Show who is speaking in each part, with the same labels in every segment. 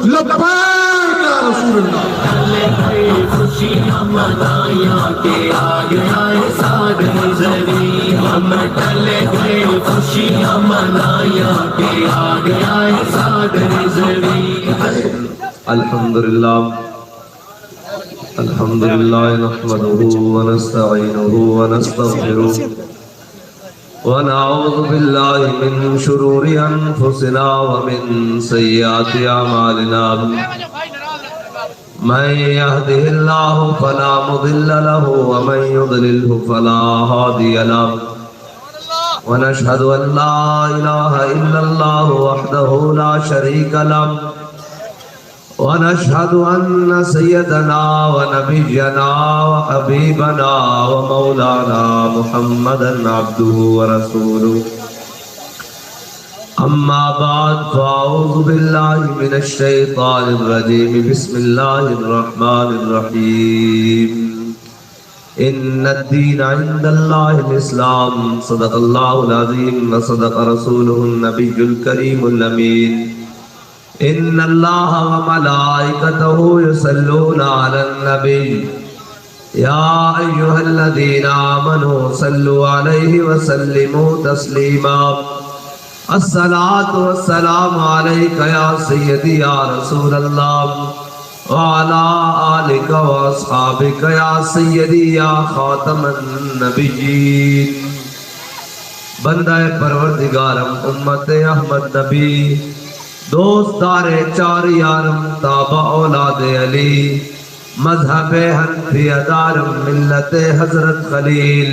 Speaker 1: لبیک یا رسول اللہ۔ خوشیاں منایا کہ آ گیا ساد نظری، ہم ٹل گئے خوشیاں منایا کہ آ گیا ساد نظری۔
Speaker 2: الحمدللہ نحمده ونستعینه ونستغفره ونعوذ باللہ من شرور انفسنا ومن سیئات اعمالنا، من يهده الله فلا مضل له ومن يضلله فلا هادي له، ونشهد ان لا اله الا الله وحده لا شريك له، ونشهد أن سيدنا ونبينا وحبيبنا ومولانا محمدا عبده ورسوله، أما بعد فأعوذ بالله من الشيطان الرجيم، بسم الله الرحمن الرحيم، إن الدين عند الله الإسلام، صدق الله العظيم وصدق رسوله النبي الكريم الأمين، إن الله وملائكته يصلون على النبي، يا أيها الذين آمنوا صلوا عليه وسلموا تسليما، الصلاة والسلام عليك يا سيدي يا رسول الله، وعلى آلك وأصحابك يا سيدي يا خاتم النبيين۔ بندہ پروردگارم امت احمد نبی، دوست دار چار یارم تابع اولاد علی، مذہب حنفی ادارم ملت حضرت خلیل،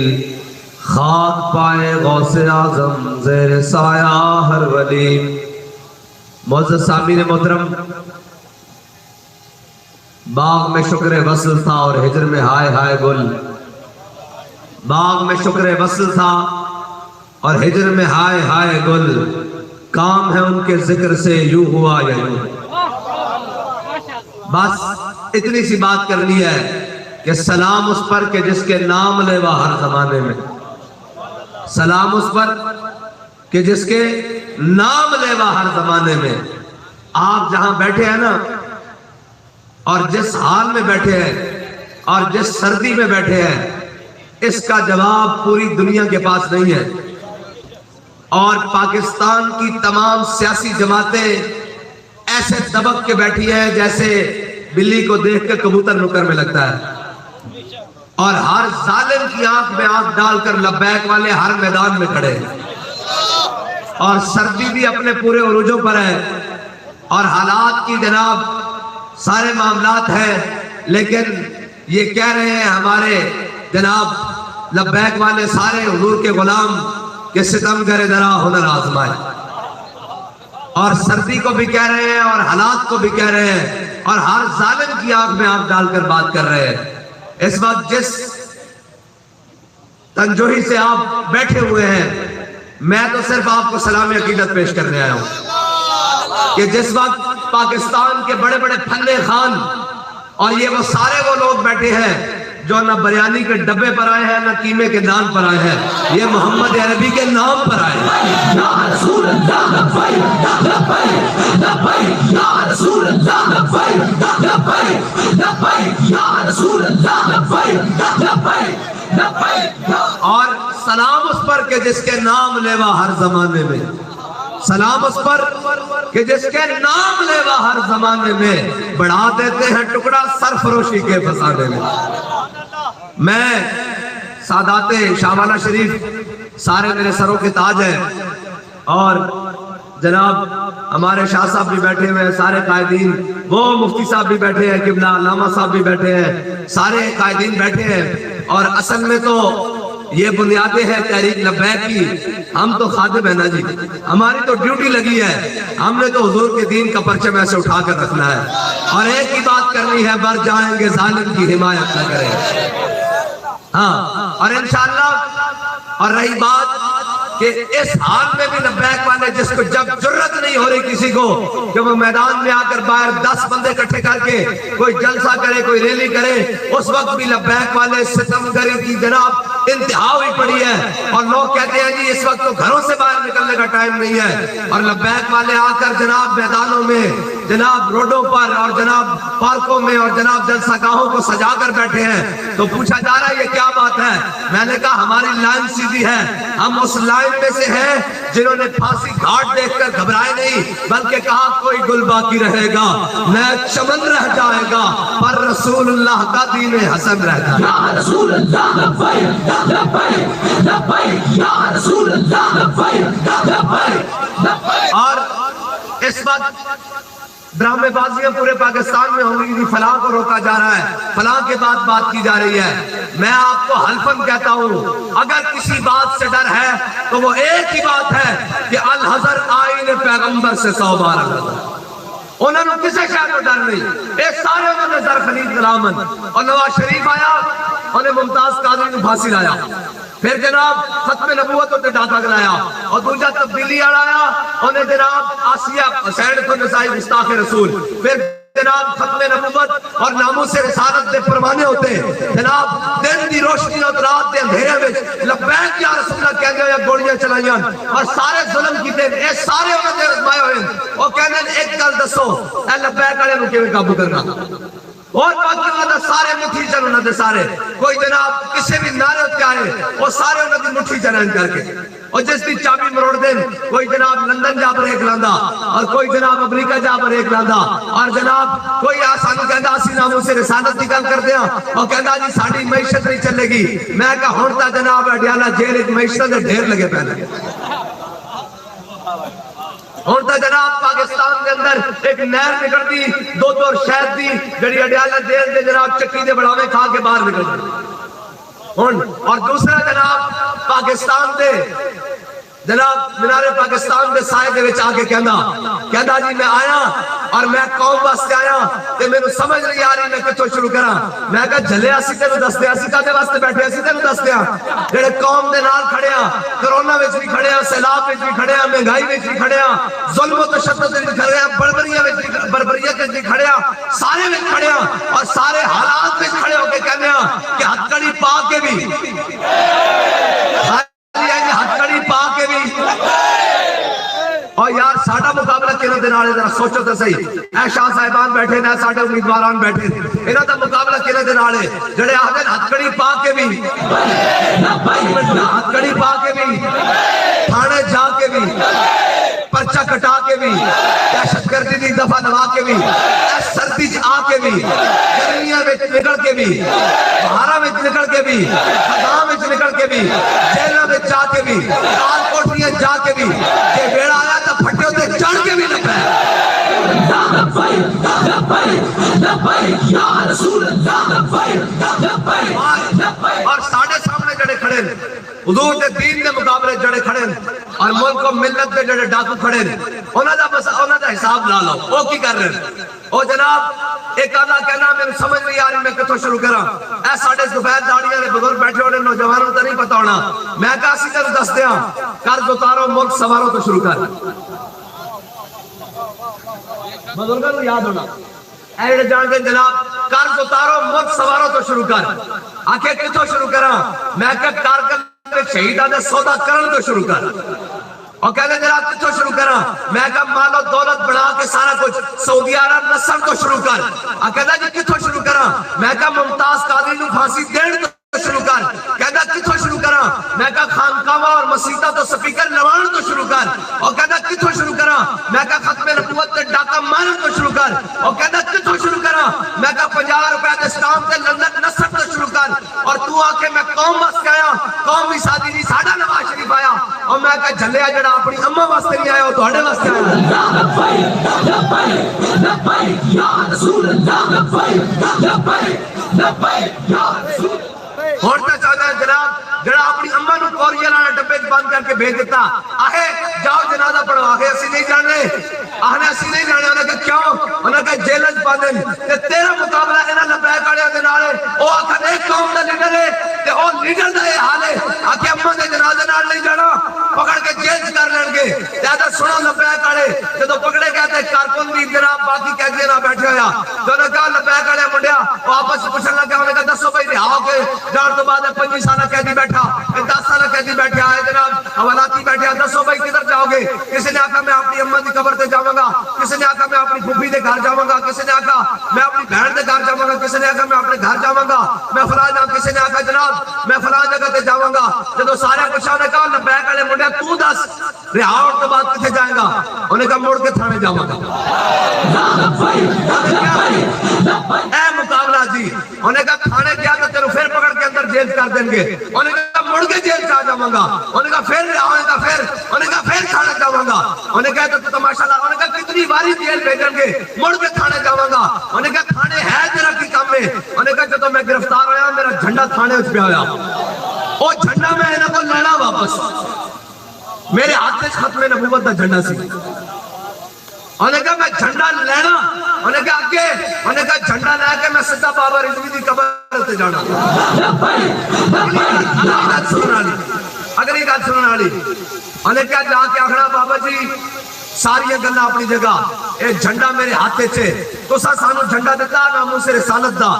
Speaker 2: خاک پائے غوث اعظم زیر سایہ ہر ولی۔ معزز سامعین محترم، باغ میں شکر وصل تھا اور ہجر میں ہائے ہائے گل، باغ میں شکر وصل تھا اور ہجر میں ہائے ہائے گل، کام ہے ان کے ذکر سے یوں ہوا یا یوں۔ بس اتنی سی بات کرنی ہے کہ سلام اس پر کہ جس کے نام لیوا ہر زمانے میں، سلام اس پر کہ جس کے نام لیوا ہر زمانے میں۔ آپ جہاں بیٹھے ہیں نا، اور جس حال میں بیٹھے ہیں اور جس سردی میں بیٹھے ہیں، اس کا جواب پوری دنیا کے پاس نہیں ہے، اور پاکستان کی تمام سیاسی جماعتیں ایسے دبک کے بیٹھی ہیں جیسے بلی کو دیکھ کے کبوتر نکر میں لگتا ہے، اور ہر ظالم کی آنکھ میں آنکھ ڈال کر لبیک والے ہر میدان میں کھڑے ہیں، اور سردی بھی اپنے پورے عروجوں پر ہے، اور حالات کی جناب سارے معاملات ہیں، لیکن یہ کہہ رہے ہیں ہمارے جناب لبیک والے سارے حضور کے غلام کہ ستم کرے ذرا ہنر آزمائے، اور سردی کو بھی کہہ رہے ہیں اور حالات کو بھی کہہ رہے ہیں، اور ہر ظالم کی آنکھ میں آنکھ ڈال کر بات کر رہے ہیں۔ اس وقت جس تنجوہی سے آپ بیٹھے ہوئے ہیں، میں تو صرف آپ کو سلام عقیدت پیش کرنے آیا ہوں کہ جس وقت پاکستان کے بڑے بڑے پھلے خان اور یہ وہ سارے وہ لوگ بیٹھے ہیں جو نہ بریانی کے ڈبے پر آئے ہیں نہ قیمے کے نان پر آئے ہیں، یہ محمد عربی کے نام پر آئے ہیں۔ یا رسول اللہ لبیک لبیک لبیک، یا رسول اللہ لبیک لبیک لبیک، یا رسول اللہ لبیک لبیک لبیک۔ اور سلام اس پر کہ جس کے نام لیوا ہر زمانے میں، سلام اس پر کہ جس کے نام لیوا ہر زمانے میں، بڑھا دیتے ہیں ٹکڑا سرفروشی کے فسانے میں۔ میں سادات شاہوالہ شریف سارے میرے سروں کے تاج ہیں، اور جناب ہمارے شاہ صاحب بھی بیٹھے ہوئے ہیں، سارے قائدین، وہ مفتی صاحب بھی بیٹھے ہیں، قبلہ علامہ صاحب بھی بیٹھے ہیں، سارے قائدین بیٹھے ہیں، اور اصل میں تو یہ بنیادیں ہیں تحریک لبیک کی، ہم تو خادم ہیں نا جی، ہماری تو ڈیوٹی لگی ہے، ہم نے تو حضور کے دین کا پرچم ایسے اٹھا کر رکھنا ہے، اور ایک ہی بات کرنی ہے، بر جائیں گے ظالم کی حمایت نہ کریں۔ ہاں، اور انشاءاللہ، اور رہی بات کہ اس حال میں بھی لبیک والے جس کو جب جرت نہیں ہو رہی کسی کو کہ وہ میدان میں آ کر باہر 10 بندے اکٹھے کر کے کوئی جلسہ کرے، کوئی ریلی کرے، اس وقت بھی لبیک والے ستمگری کی جناب انتہا ہوئی پڑی ہے، اور لوگ کہتے ہیں جی اس وقت تو گھروں سے باہر نکلنے کا ٹائم نہیں ہے، اور لبیک والے آ کر جناب میدانوں میں جناب روڈوں پر اور جناب پارکوں میں اور جناب جلسہ گاہوں کو سجا کر بیٹھے ہیں تو پوچھا جا رہا ہے یہ کیا بات ہے؟ میں نے کہا ہماری لائن سیدھی ہے، ہم اس لائن میں سے ہیں جنہوں نے پھانسی گھاٹ دیکھ کر گھبرائے نہیں، بلکہ کہا کوئی گل باقی رہے گا، نہ چمن رہ جائے گا، پر رسول اللہ کا دین حسن رہ جائے گا۔
Speaker 1: یا رسول اللہ لبیک لبیک لبیک، یا رسول اللہ لبیک لبیک لبیک۔
Speaker 2: اور اس وقت ڈرامے بازیاں پورے پاکستان میں ہوں گی، فلاں کو روکا جا رہا ہے، فلاں کے بعد بات کی جا رہی ہے۔ میں آپ کو حلفاً کہتا ہوں اگر کسی بات سے ڈر ہے تو وہ ایک ہی بات ہے کہ الحذر آئین پیغمبر سے 100 بار الحذر۔ انہوں نے کسی شاید تو ڈر نہیں، ایک سارے انہوں نے زر خلید غلامن، اور نواز شریف آیا انہیں ممتاز قادری نے پھانسی لایا، پھر جناب ختم نبوت ہوتے ڈاکہ گلایا، اور دوجہ تبدیلی آیا انہیں جناب آسیہ حسین کو نسائی گستاخ رسول، پھر جناب ختم نبوت اور ناموس رسالت دے پروانے ہوتے، جناب دن دی روشنی اور رات دے اندھیرے میں لبیک یا رسول اللہ کہنے ہوئے گوڑیاں چلائیاں اور سارے ظلم کیتے، اے سارے انہوں نے ازمائے ہوئے، وہ کہنے ایک گل دسو اے لبیک والے رکے میں قابو کرنا، اور باقی انہوں نے سارے مٹھی چل انہوں نے سارے، کوئی جناب کسی بھی نعرے ہوتے آئے وہ سارے انہوں نے مٹھی چلائیں کر کے، اور جس دی چابی مروڑ دیں کوئی جناب لندن جا پر ایک لاندہ اور کوئی جناب امریکہ جا پر ایک لاندہ، اور جناب کوئی آسانو کہندہ اسی ناموں سے رسالت کی گل کر دیا اور کہندہ جی ساڑی معیشت نہیں چلے گی، میں کہا ہونتا جناب اڈیالہ جیل ایک معیشت دے ڈھیر لگے پہلے، ہونتا جناب پاکستان کے اندر ایک نہر نکل دی دو دور شہد دی جڑی اڈیالہ جیل دے جناب چکی دے بڑھاوے کھا کے باہر نکل دی، اور دوسرا جناب پاکستان دے جناب منار پاکستان دے سائے دے وچ آکے کہندا جی میں آیا اور میں قوم واسطے آیا تے میرے سمجھ نہیں آ رہی میں کتوں شروع کراں، میں کہا جھلے اسی تینوں دس دیا، اسی کدے واسطے بیٹھے اسی تینوں دس دیا، جڑے قوم دے نال کھڑے ہاں، کرونا وچ بھی کھڑے ہاں، سیلاب وچ بھی کھڑے ہاں، مہنگائی وچ بھی کھڑے ہاں، ظلم و تشدد وچ بھی کھڑے ہاں، بربریت وچ بھی کھڑے ہاں، سارے وچ کھڑے ہاں اور سارے حالات وچ کھڑے ہو کے کہنے ہاں کہ ہتھکڑی پا کے بھی ہتھکڑی پا کے بھی، اور یار ساڑھا مقابلہ کینوں دے نالے ذرا سوچو تو صحیح، اے شاہ صاحبان بیٹھے نے، ساڑھے امیدواران بیٹھے، انہوں دا مقابلہ کینوں دے نالے جڑے آگے ہتھکڑی پا کے بھی ہتھکڑی پا کے بھی تھانے جا کے بھی پرچہ کٹا کے بھی دہشت گردی دی دفعہ دبا کے بھی سردی آ کے بھی گرمیاں وچ نکل کے بھی بہاراں وچ نکل کے بھی خزاں وچ نکل کے بھی جیلاں وچ جا کے بھی کال کوٹریاں جا کے بھی کہ بیڑا آیا تو پھٹے تے چڑھ کے بھی نہ پے اور ساڑھے سامنے جڑے کھڑے حضور دے دین دے مقابلے جڑے کھڑے اور ملک و ملت دے جڑے ڈاکو کھڑے انہاں دا حساب لا لو، وہ کی کر رہے ہیں؟ او جناب ایک آدھا کہنا میرے سمجھ نہیں آ رہی میں کتوں شروع کراں، اے ساڑھے سفید داڑیاں نے بزرگ بیٹھے ہونے نوجوانوں تو نہیں پتا ہونا، میں کہا اسی طرح دس دیاں قرض اتارو ملک سوارو تو شروع کر، بزرگوں کو یاد ہونا اے جان دے جناب قرض اتارو ملک سوارو تو شروع کر، آکھے کتوں شروع کراں؟ میں کہا کارگل شہیدان دے سودا کرن تو شروع کر، اور کہنے جناب کتوں شروع کراں؟ میں کہا مال و دولت بڑھا کے سارا کچھ سعودی عرب نسل تو شروع کر، کہتا جی کتوں شروع کراں؟ میں کہا ممتاز قادری نو پھانسی دین تو شروع کر، کہتا کتوں شروع کراں؟ میں کہا خانقاواں اور مسیتاں تو سپیکر لوان تو شروع کر، اور کہتا کتوں شروع کراں؟ میں کہا ختم نبوت تے ڈاکہ مارن تو شروع کر، اور کہتا کتوں شروع کراں؟ میں کہا 50 روپے دے اسٹامپ تے لندن نصب تو شروع کر، اور تو آکے میں قوم واسطے آیا، قوم بھی سادی نہیں ساڑھا نواز شریف آیا، اور میں کہا جھلیا جڑا اپنی اماں واسطے نہیں آیا وہ تہاڈے واسطے آیا۔ ہوتا چاہتا ہے جناب جڑا اپنی اماں نو کوریاں لانا ڈبے بند کر کے بھیج دیتا، آہے جاؤ جنازہ پڑھو، آہے اسی نہیں جانے، آہنے اسی نہیں جانے، انہوں نے کہا کیوں؟ انہوں نے کہا جیلنج پاندن کہ تیرا مقابلہ انہاں لبیک آڑے دے نالے، او آکھا ایک قوم دا لیڈر ہے تے او لیڈر دا یہ حال ہے، آکھے اماں دے جنازے نال نہیں جانا، پکڑ کے جیل کر لیں گے، زیادہ سنو لبیک آڑے جدو پکڑے گئے تھے کارکن بھی جناب باقی کہہ لڑکیاں نہ بیٹھے ہویا تو نے کہا لبیک والے منڈیا واپس پوچھن لگا انہوں نے کہا دسو بھائی رہا کے جان تو بعد 5 سال قیدی بیٹھا 10 سال قیدی بیٹھا ہے جناب حوالاتی بیٹھا دسو بھائی کدھر جاؤ گے کسی نے آکھا میں اپنی اماں دی قبر تے جاواں گا کسی نے آکھا میں اپنی پھوپھی دے گھر جاواں گا کسی نے آکھا میں اپنی بہن دے گھر جاواں گا کسی نے آکھا میں اپنے گھر جاواں گا میں فلاں جا کسی نے آکھا جناب میں فلاں جگہ تے جاواں گا جدوں سارے پوچھا نے کہا لبیک والے منڈیا تو دس رہا ہونے تو بعد کتے جائے گا انہوں نے کہا مڑ کے تھانے جاواں گا اے مقابلہ جی انہوں نے کہا تھانے گیا تو تیرو پھر پکڑ کے اندر جیل کر دیں گے انہوں نے کہا مڑ کے جیل چاہ جاواں گا انہوں نے کہا پھر رہا ہونے کا انہوں نے کہا پھر تھانے جاواں گا انہوں نے کہا تو تماشا لا انہوں نے کہا کتنی باری جیل بھیجیں گے مڑ کے تھانے جاواں گا انہوں نے کہا تھانے ہے تیرا کی کام میں انہوں نے کہا جب میں گرفتار ہویا میرا جھنڈا تھانے اچھ پہ آیا وہ جھنڈا میں انہوں کو لینا واپس میرے ہاتھ سے ختم نبوت دا جھنڈا سی انہوں نے کہا میں جھنڈا لینا انہوں نے کہا آگے انہوں نے کہا جھنڈا لے کے میں سدھا بابا رضوی دی قبر تے جانا اگر یہ گل سننے والی انہوں نے کہا جا کے آخنا بابا جی ساری گلاں اپنی جگہ اے جھنڈا میرے ہاتھ سے تو سانو جھنڈا دیتا ناموس رسالت دا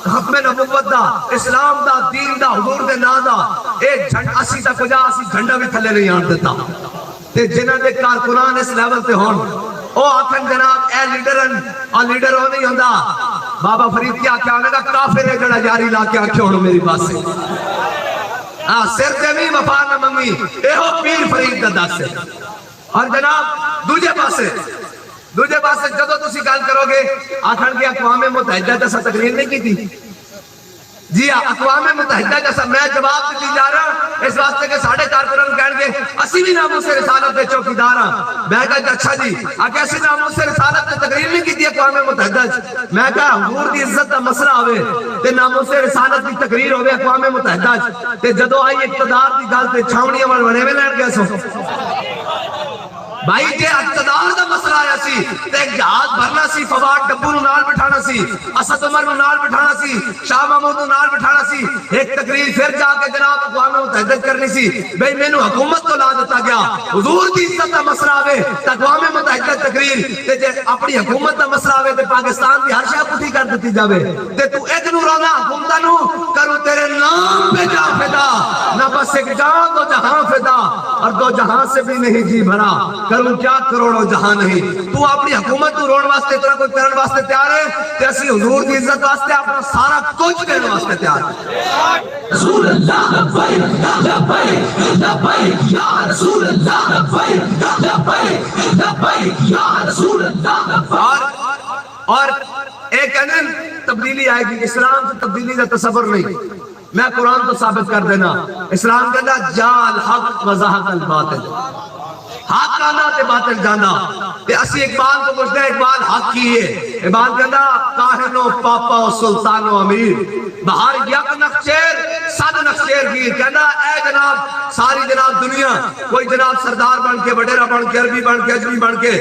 Speaker 2: ختم نبوت دا اسلام دا دین دا حضور دے نا دا اے جھنڈا اسی تک جا اسی جھنڈا بھی تھلے نہیں آن دیتا تے جنہاں دے کارکنان اس لیول تے ہون او آکھن جناب اے لیڈرن اور لیڈر ہو نہیں ہوندا بابا فرید کیا کیا ہونے کا کافر ہے جڑا جاری لا کے آکھے ہونے میری بات سے سر تے بھی وفا نہ منگی اے ہو پیر فرید دا دس ہے اور جناب دوجے پاسے جدو تسی گل کرو گے آکھن کی اقوام متحدہ جیسا تقریر نہیں کی تھی جی اقوام متحدہ جیسا میں جواب دیتی جا رہا اس واسطے کہ ساڑھے کارکنان کہن گے اسی بھی ناموس رسالت دے چوکیدار ہاں میں کہا اچھا جی آکے اسی ناموس رسالت دے تقریر نہیں کی تھی اقوام متحدہ میں کہا حضور دی عزت دا مسئلہ ہوئے تے ناموس رسالت دی تقریر ہوئے اقوام متحدہ تے جدو آئی اقتدار دی گل تے چھاونیاں ونے میں لین گیا سو بھائی جے اقتدار دا مسئلہ آیا سی تے ایک جہاز بھرنا سی فواد ڈبو نو نال بٹھانا سی اسد عمر نو نال بٹھانا سی شاہ محمود نو نال بٹھانا سی ایک تقریر پھر جا کے جناب اقوام متحدہ کرنی سی بھئی میں نو حکومت تو لا دیتا گیا حضور دی عزت دا مسئلہ آوے اقوام متحدہ تقریر تے جے اپنی حکومت دا مسئلہ آوے تے پاکستان دی ہر شاہ پٹھی کر دیتی جاوے تے تو ایک نو رونا حکومتہ نو کرو تیرے نام پہ جا فدا نہ بس ایک جان دو جہاں فدا اور دو جہاں سے بھی نہیں جی بھرا کروں کیا کروڑوں جہاں نہیں تو اپنی حکومت تو روڑ واسطے اتنا کوئی کرن واسطے تیار ہے کہ اسی حضور دی عزت واسطے اپنا سارا کچھ کرنے واسطے تیار ہے
Speaker 1: رسول اللہ لبیک لبیک لبیک یا رسول اللہ لبیک لبیک لبیک یا رسول اللہ لبیک
Speaker 2: اور ایک انن تبدیلی آئے گی اسلام سے تبدیلی کا تصور نہیں میں قرآن تو ثابت کر دینا اسلام کہتا جال حق وزاحق الباطل حق آنا تے باطل جانا تے اسی اقبال کو پوچھتے ہیں اقبال حق کی ہے اقبال کہتا کاہن و پاپا و سلطان و امیر بہار یک نقشیر صد نقشیر گیر کہتا اے جناب ساری جناب دنیا کوئی جناب سردار بن کے وڈیرا بن کے عربی بن کے اجمی بن کے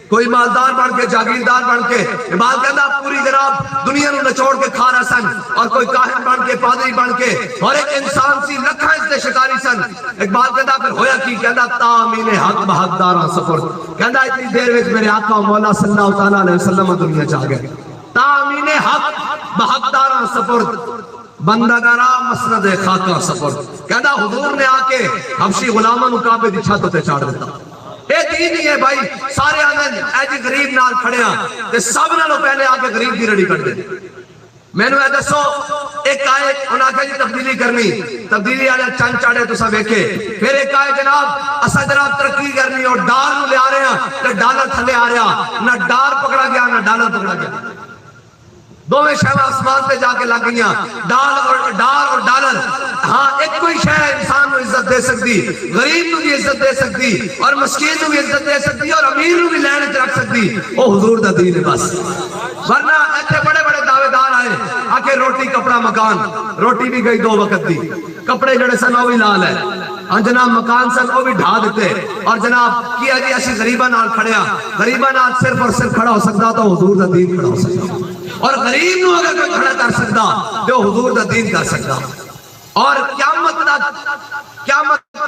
Speaker 2: کوئی مالدار بن کے جاگیردار بن کے اقبال کہتا پوری جناب دنیا نو نچوڑ کے کھا رہا سن اور کوئی کاہن بن کے پادری بن کے اور ایک انسان سی لکھا اس دے شکاری سن اقبال کہتا پھر ہویا کی کہتا تامین حق بحق دارا سفر کہتا اتنی دیر وچ میرے آقا و مولا صلی اللہ علیہ وسلم دنیا چاہ گئے تامین حق بحق دارا سفر بندگارا مسند خاکا سفر کہتا حضور نے آ کے حبشی غلامہ نو کعبے دی چھت تے چاڑ دیتا اے دین ہی ہے بھائی سارے آنگن اے جی غریب نال کھڑے ہیں تے سب نالوں پہلے آ کے غریب دی رڑی کٹ دے میں نے دسو ایک آئے انہاں کہ جی تبدیلی کرنی تبدیلی والے چند چاڑے تو سب ایکے پھر ایک آئے جناب اسا جناب ترقی کرنی اور ڈال نو لے آ رہے ہیں تے ڈالر تھلے آ رہا نہ ڈال پکڑا گیا نہ ڈالر پکڑا گیا دو میں شہوہ آسمان پہ جا کے لگ گئیاں ڈال اور ڈالر ہاں ایک کوئی شہ انسان نو عزت دے سکتی غریب نو بھی عزت دے سکتی اور مسکین نو بھی عزت دے سکتی اور امیر نو بھی لینت رکھ سکتی او حضور دا دین ہے بس ورنہ ایتھے بڑے بڑے دعوے دار آئے آکے روٹی کپڑا مکان روٹی بھی گئی 2 وقت دی کپڑے جڑے سن وہ بھی لال ہے اور جناب مکان سن وہ بھی ڈھا دیتے اور جناب کیا جی ایسی غریبہ نال کھڑیا غریبہ نال صرف اور صرف کھڑا ہو سکتا تو حضور دا دین کھڑا ہو سکتا اور غریب نو اگر کوئی کھڑا کر سکتا تو حضور دا دین کر سکتا اور قیامت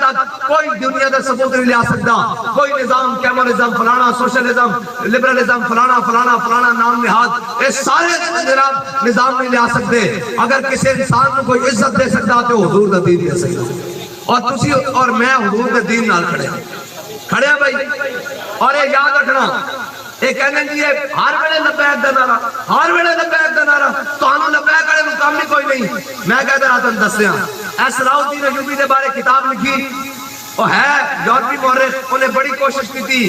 Speaker 2: دا تک کوئی دنیا کا ثبوت نہیں لیا سکتا. کوئی نظام کمیونزم فلانا سوشلزم لبرلزم فلانا فلانا فلانا نام نہاد یہ سارے جناب نظام نہیں لیا سکتے. اگر کسی انسان کو کوئی عزت دے سکتا تو حضور کا دین دے سکتا. اور تسی اور میں حضور کے دین نال کھڑے ہیں بھائی. اور یہ یاد رکھنا یہ کہنے جی ہر ویلے لبیک دا نعرہ ہر ویلے لبیک دا نعرہ تانوں لبیک والے مقام نہیں کوئی نہیں. میں کہتا رہا تم دس دیا صلاح الدین ایوبی کے بارے کتاب لکھی وہ ہے یورپی مورخ انہیں بڑی کوشش کی تھی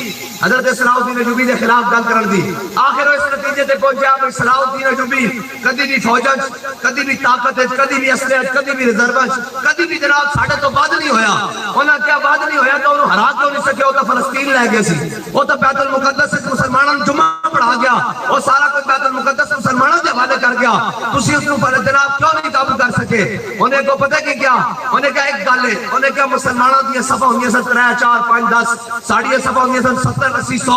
Speaker 2: حضرت صلاح الدین ایوبی کے خلاف گل کرن دی. آخر وہ اس نتیجے تے پہنچا کہ صلاح الدین ایوبی کدی بھی فوجن کدی بھی طاقت کدی بھی اسلحے کدی بھی ریزرو کدی بھی جناب ساڈے تو بعد نہیں ہویا. انہاں کیا بعد نہیں ہویا تو انہوں ہرا کیوں نہیں سکے. وہ تو فلسطین لے گئے سی وہ تو بیت المقدس مسلمانوں نے جمعہ پڑھا گیا وہ سارا کچھ بیت المقدس مسلمانوں کے حوالے کر گیا. تسی اس پر جناب کیوں نہیں قابو کر سکے. انہیں کو پتہ کہ کیا انہیں کہا ایک گل ہے انہیں کہا مسلمانوں دی صفحہ ہوندی سن 3 4 5 10 ساڑی صفحہ ہوندی سن 70 80 100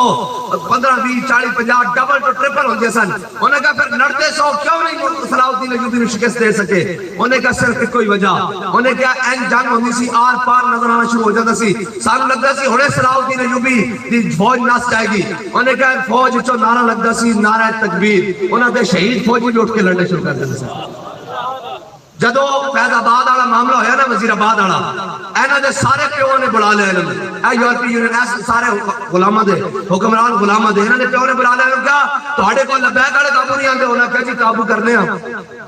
Speaker 2: 15 20 40 50 ڈبل تو ٹرپل ہوندی سن. انہیں کہا پھر لڑتے 100 کیوں نہیں صلاح الدین ایوبی نے شکست دے سکے. انہیں کہا صرف کوئی وجہ انہیں کہا این جنگ ہوندی سی آر پار نظر آنا شروع ہو جاتا سی سانوں لگدا سی ہنے صلاح الدین ایوبی دی فوج نس جائے گی. انہیں کہا فوج چوں نعرہ لگدا سی نعرہ تکبیر انہاں دے شہید فوجی بھی اٹھ کے لڑنے شروع کر دیندے سن. جدو فیض آباد والا معاملہ ہویا نا وزیر آباد والا انہاں دے سارے پیو نے بلا لیا اے یورپی یونین سارے غلاماں دے حکمران غلاماں دے انہاں دے پیو نے بلا لیا کیا تہاڈے کول لبیک والے قابو نہیں آندے. انہاں کہا جی قابو کرنے ہاں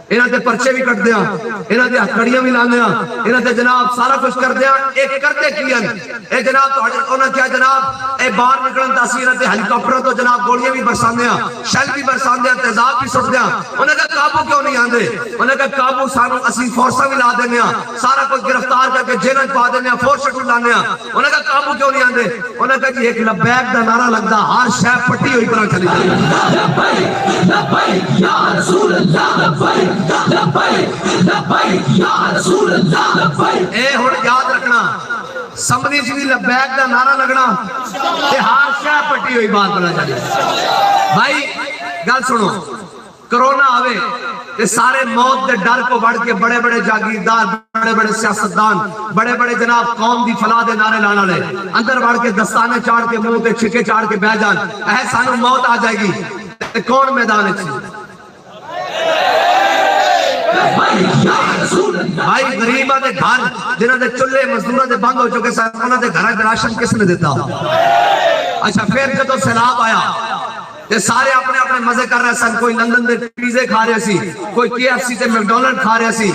Speaker 2: انہاں تے پرچے بھی کٹ دیاں انہاں تے ہتھکڑیاں بھی لاندے ہاں انہاں تے جناب سارا کچھ کر دیاں. ایک کرتے کی اے جناب تہاڈے انہاں کیا جناب اے باہر نکلن تے اسی انہاں تے ہیلی کاپٹر تو جناب گولیاں بھی برساندے ہاں شیل بھی برساندے ہاں تیزاب بھی سٹ دیاں. انہاں کہا قابو کیوں نہیں آندے. انہاں کہا قابو سانوں اسی فورساں بھی لا دینے ہاں سارا کچھ گرفتار کر کے جیلیں پا دینے ہاں فورس شیڈول لانے ہاں. انہاں کہا قابو کیوں نہیں آندے. انہاں کہا جی ایک لبیک دا نعرہ لگدا ہر شے پٹی ہوئی طرح چلی جائے.
Speaker 1: لبیک لبیک یا رسول اللہ لبیک لبیک لبیک یا رسول اللہ لبیک.
Speaker 2: اے ہن یاد رکھنا سمجھی جی لبیک دا نعرہ لگنا تے ہر شے پٹی ہوئی بات بنا چلی. بھائی گل سنو کرونا آوے یہ سارے موت دے ڈر کو بڑھ کے بڑے بڑے جاگیردار بڑے بڑے سیاستدان بڑے بڑے جناب قوم دی فلاح دے نعرے لانا لے اندر بڑھ کے دستانے چاڑ کے منہ تے چھکے چاڑ کے بہ جان اے سانو موت آ جائے گی تے کون میدان وچ. بھائی غریباں دے گھر جنہاں دے چولہے مزدوراں دے بند ہو چکے سن انہاں دے گھراں وچ راشن کس نے دیتا. اچھا پھر جدوں سیلاب آیا یہ سارے اپنے اپنے مزے کر رہے سن. کوئی لندن دے پیزے کھا رہے سی کوئی KFC تے میکڈونلڈ کھا رہے سی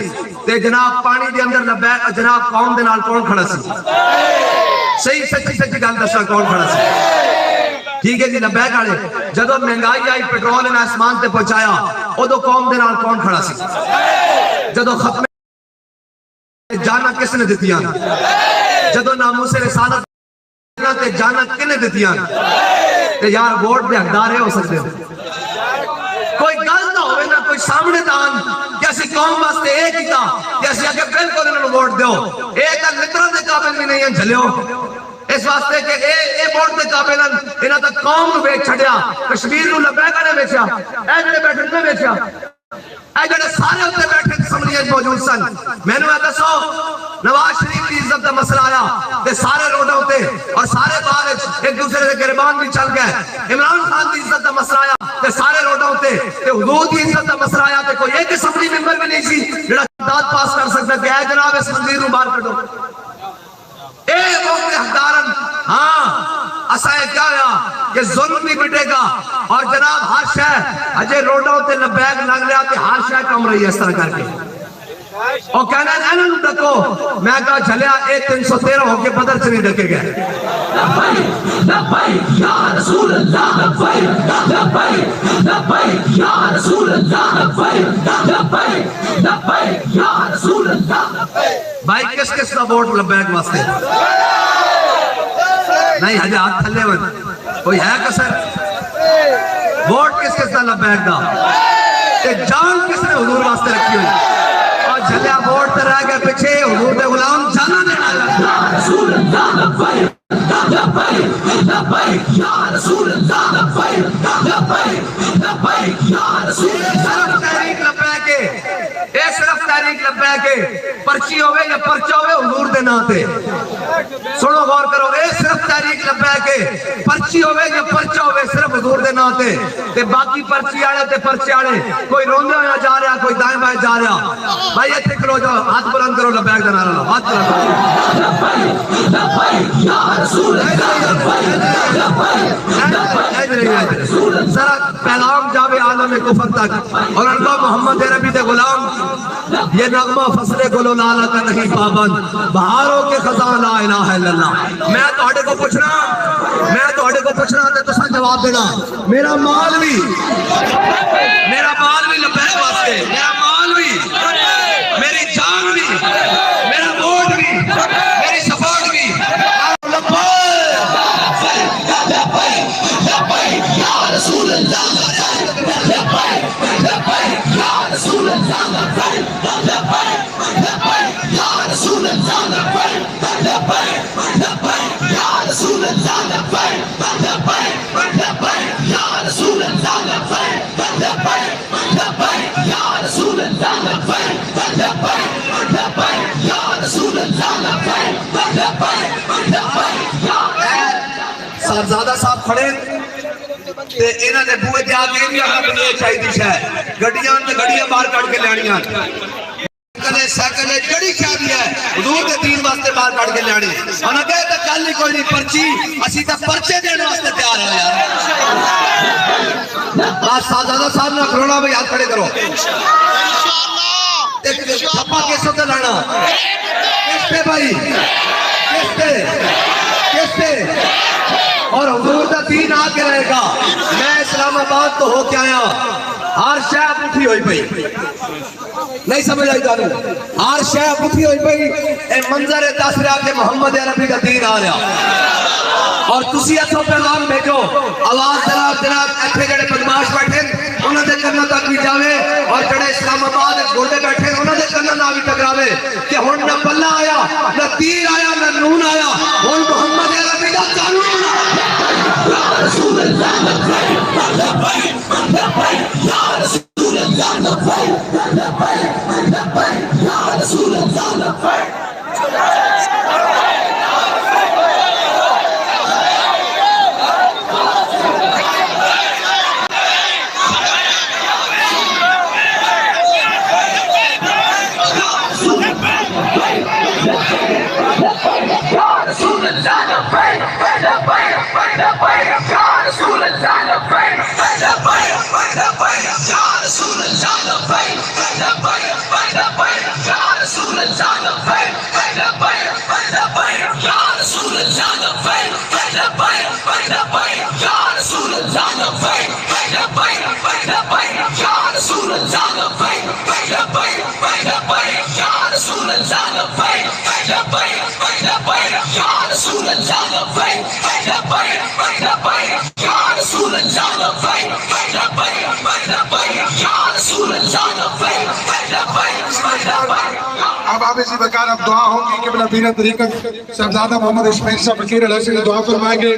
Speaker 2: تے جناب پانی دے اندر لبیک جناب قوم دے نال کون کھڑا سی. صحیح سچی سچی گل دسنا کون کھڑا سی. ٹھیک ہے جی لبیک والے جدوں مہنگائی آئی پیٹرول نے آسمان تے پہنچایا ادو قوم دے نال کون کھڑا سی. جدوں ختم جانا کس نے دتیاں جدوں ناموس رسالت تے جانا کنے دتیاں تے یار ووٹ دے حقدار ہو سکتے ہو. کوئی گل نہ ہوئے نا کوئی سامنے دان کہ اسی قوم واسطے اے کیتا کہ اسی آگے بالکل انہوں نے ووٹ دیو اے تا لتروں دے قابل بھی نہیں ہیں جھلیو اس واسطے کہ اے ووٹ دے قابل انہاں تا قوم نو بیچ چھڑیا کشمیر نو لبیک نے بیچیا اے جڑے بیٹھے نے بیچیا اے جڑے سارے ہوتے بیٹھے اسمبلی موجود سن. میں نے دسو نواز شریف کی عزت کا مسئلہ آیا تے سارے روڈوں تے اور سارے باہر ایک دوسرے سے گریبان بھی چل گئے. عمران خان کی عزت کا مسئلہ آیا تے سارے روڈوں تے حدود کی عزت کا مسئلہ آیا تے کوئی ایک اسمبلی ممبر بھی نہیں سی جڑا قرارداد پاس کر سکتا کہ اے جناب اس مندر نو باہر کڈو. اے ووٹ حقدارن ہاں اسائے کیا ہوا کہ ظلم بھی مٹے گا اور جناب ہر شے اجے روڈوں تے لبیک لگ لیا تے ہر شے کم رہی ہے اس طرح کر کے. اور کہنا ہے انہوں نے ڈکو میں کہا جھلیا اے 313 ہو کے بدر سے نہیں ڈکے گئے.
Speaker 1: لبیک لبیک یا رسول اللہ لبیک لبیک لبیک یا رسول اللہ لبیک لبیک لبیک یا رسول اللہ لبیک.
Speaker 2: بھائی کس کس کا ووٹ لبیک واسطے نہیں ہجے ہاتھ تھلے ون کوئی ہے کسر ووٹ کس کس کا لبیک دا تے جان کس نے حضور واسطے رکھی ہوئی اور جھلیا ووٹ تے رہ گئے پیچھے حضور دے غلام جانا دینا
Speaker 1: یا رسول اللہ لبیک لبیک لبیک یا رسول اللہ لبیک لبیک لبیک یا رسول اللہ.
Speaker 2: صرف تحریک لبیک ہے اے صرف تحریک لبیک پرچی ہوئے یا پرچا ہوئے حضور دے نام تے سنو غور کرو اے صرف تحریک لبیک پرچی ہوئے یا پرچا ہوئے صرف حضور دے نام تے باقی پرچی آڑے تے پرچے آڑے کوئی روندے ہویا جا رہا کوئی دائیں بائیں جا رہا بھائی ایتھے کھلو جاؤ ہاتھ بلند کرو لبیک دا نعرہ لاؤ ہاتھ بلند کرو یا رسول ذرا پیغام جاوے عالم کفر تک اور اللہ محمد عربی دے غلام یہ نغمہ فصل گلو لالا کا نہیں پابند بہاروں کے خزاں لا الہ الا اللہ میں توڑے کو پوچھنا تے تساں جواب دینا میرا مال بھی لبیک واسطے میرا مال بھی میری جان بھی میرا ووٹ بھی میری سپورٹ بھی یا رسول اللہ یا رسول اللہ یا رسول اللہ یا رسول اللہ یا رسول اللہ یا رسول اللہ یا رسول اللہ صاحبزادہ صاحب کھڑے تے انہاں دے بوئے تے آ کے بھی اگلا بنی چاہیے ہے گڈیاں تے گڈیاں باہر کٹ کے لینیاں کدے سائیکل جڑی شادی ہے حضور دے دین واسطے باہر کٹ کے لینی انہاں کہے تے گل نہیں کوئی نہیں پرچی اسی تے پرچے دین واسطے تیار ہیں یار بس صاحبزادہ صاحب نہ کرونا بھائی ہاتھ کھڑے کرو انشاءاللہ ایک تھپا کیسے تے لانا کس پہ بھائی کس پہ اور حضور دا دین آ کے رہے گا میں اسلام آباد تو ہو کے آیا ہر شاہ اٹھی ہوئی پئی نہیں سمجھ آئی جانو ہر شاہ اٹھی ہوئی پئی اے منظر دس رہا کہ محمد عربی کا دین آ رہا اور تسی اتھوں پیغام بھیجو آواز جناب ایتھے جڑے بدماش بیٹھے انہاں دے کناں تک بھی جاوے اور جڑے اسلام آباد گوڑے بیٹھے انہاں دے کناں نہ بھی ٹکراوے کہ ہن نہ بلہ آیا نہ تیر آیا نہ نون آیا ہن محمد عربی کا قانون یا رسول اللہ یا رسول اللہ یا رسول اللہ
Speaker 3: اب آپ اسی بکار اب دعا ہوگی کہ بنا بینہ طریقت صاحبزادہ محمد اسماعیل صاحب فقیر علیہ سے دعا فرمائیں گے